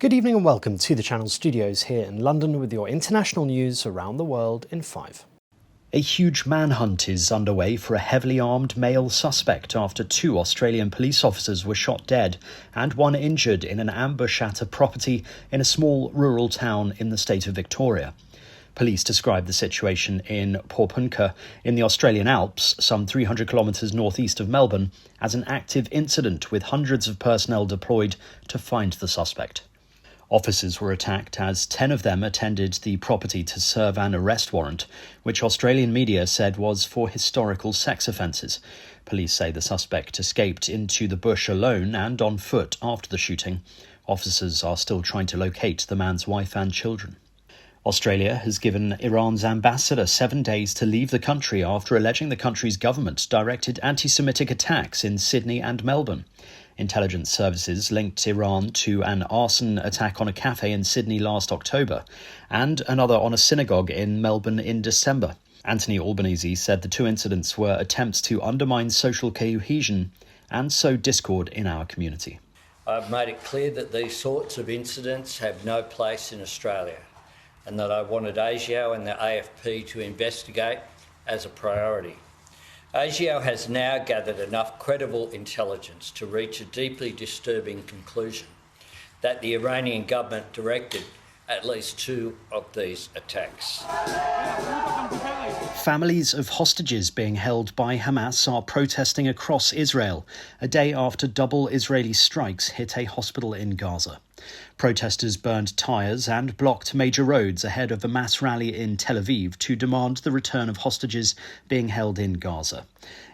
Good evening and welcome to the Channel Studios here in London with your international news around the world in 5. A huge manhunt is underway for a heavily armed male suspect after 2 Australian police officers were shot dead and 1 injured in an ambush at a property in a small rural town in the state of Victoria. Police describe the situation in Porpunka in the Australian Alps, some 300 kilometres northeast of Melbourne, as an active incident with hundreds of personnel deployed to find the suspect. Officers were attacked as 10 of them attended the property to serve an arrest warrant, which Australian media said was for historical sex offences. Police say the suspect escaped into the bush alone and on foot after the shooting. Officers are still trying to locate the man's wife and children. Australia has given Iran's ambassador 7 days to leave the country after alleging the country's government directed anti-Semitic attacks in Sydney and Melbourne. Intelligence services linked Iran to an arson attack on a cafe in Sydney last October and another on a synagogue in Melbourne in December. Anthony Albanese said the 2 incidents were attempts to undermine social cohesion and sow discord in our community. I've made it clear that these sorts of incidents have no place in Australia and that I wanted ASIO and the AFP to investigate as a priority. ASIO has now gathered enough credible intelligence to reach a deeply disturbing conclusion that the Iranian government directed at least 2 of these attacks. Families of hostages being held by Hamas are protesting across Israel, a day after double Israeli strikes hit a hospital in Gaza. Protesters burned tyres and blocked major roads ahead of a mass rally in Tel Aviv to demand the return of hostages being held in Gaza.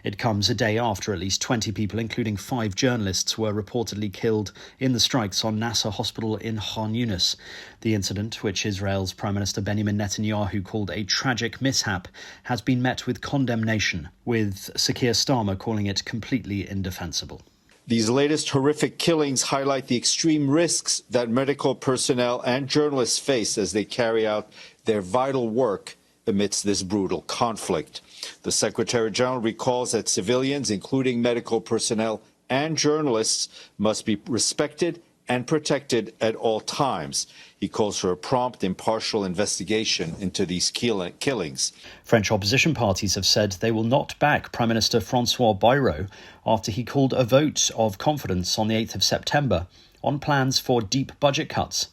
It comes a day after at least 20 people, including 5 journalists, were reportedly killed in the strikes on Nasser Hospital in Khan Yunis. The incident, which Israel's Prime Minister Benjamin Netanyahu called a tragic mishap, has been met with condemnation, with Sir Keir Starmer calling it completely indefensible. These latest horrific killings highlight the extreme risks that medical personnel and journalists face as they carry out their vital work amidst this brutal conflict. The Secretary General recalls that civilians, including medical personnel and journalists, must be respected and protected at all times. He calls for a prompt, impartial investigation into these killings. French opposition parties have said they will not back Prime Minister François Bayrou after he called a vote of confidence on the 8th of September on plans for deep budget cuts.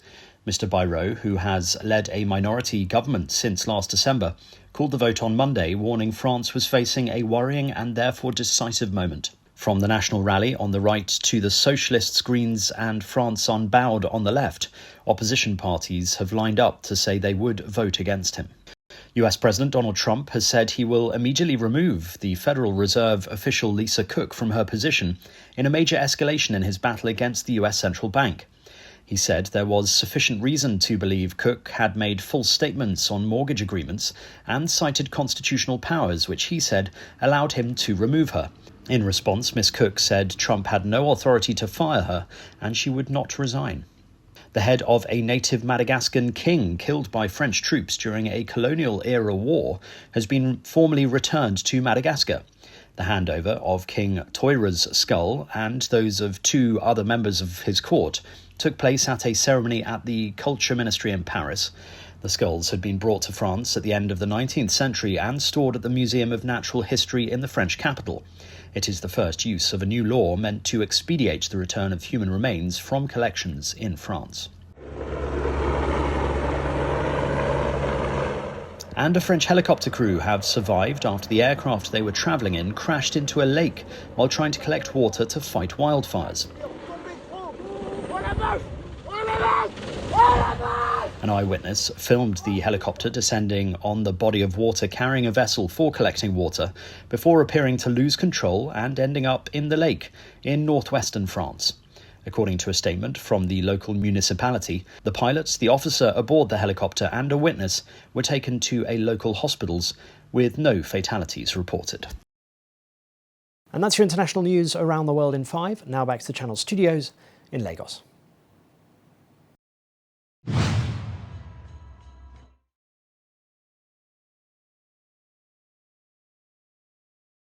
Mr Bayrou, who has led a minority government since last December, called the vote on Monday, warning France was facing a worrying and therefore decisive moment. From the National Rally on the right to the Socialists, Greens and France Unbowed on the left, opposition parties have lined up to say they would vote against him. US President Donald Trump has said he will immediately remove the Federal Reserve official Lisa Cook from her position in a major escalation in his battle against the US Central Bank. He said there was sufficient reason to believe Cook had made false statements on mortgage agreements and cited constitutional powers which he said allowed him to remove her. In response, Ms. Cook said Trump had no authority to fire her and she would not resign. The head of a native Madagascan king killed by French troops during a colonial-era war has been formally returned to Madagascar. The handover of King Toira's skull and those of 2 other members of his court took place at a ceremony at the Culture Ministry in Paris. The skulls had been brought to France at the end of the 19th century and stored at the Museum of Natural History in the French capital. It is the first use of a new law meant to expedite the return of human remains from collections in France. And a French helicopter crew have survived after the aircraft they were travelling in crashed into a lake while trying to collect water to fight wildfires. An eyewitness filmed the helicopter descending on the body of water carrying a vessel for collecting water before appearing to lose control and ending up in the lake in northwestern France. According to a statement from the local municipality, the pilots, the officer aboard the helicopter and a witness were taken to a local hospitals with no fatalities reported. And that's your international news around the world in 5. Now back to the Channel Studios in Lagos.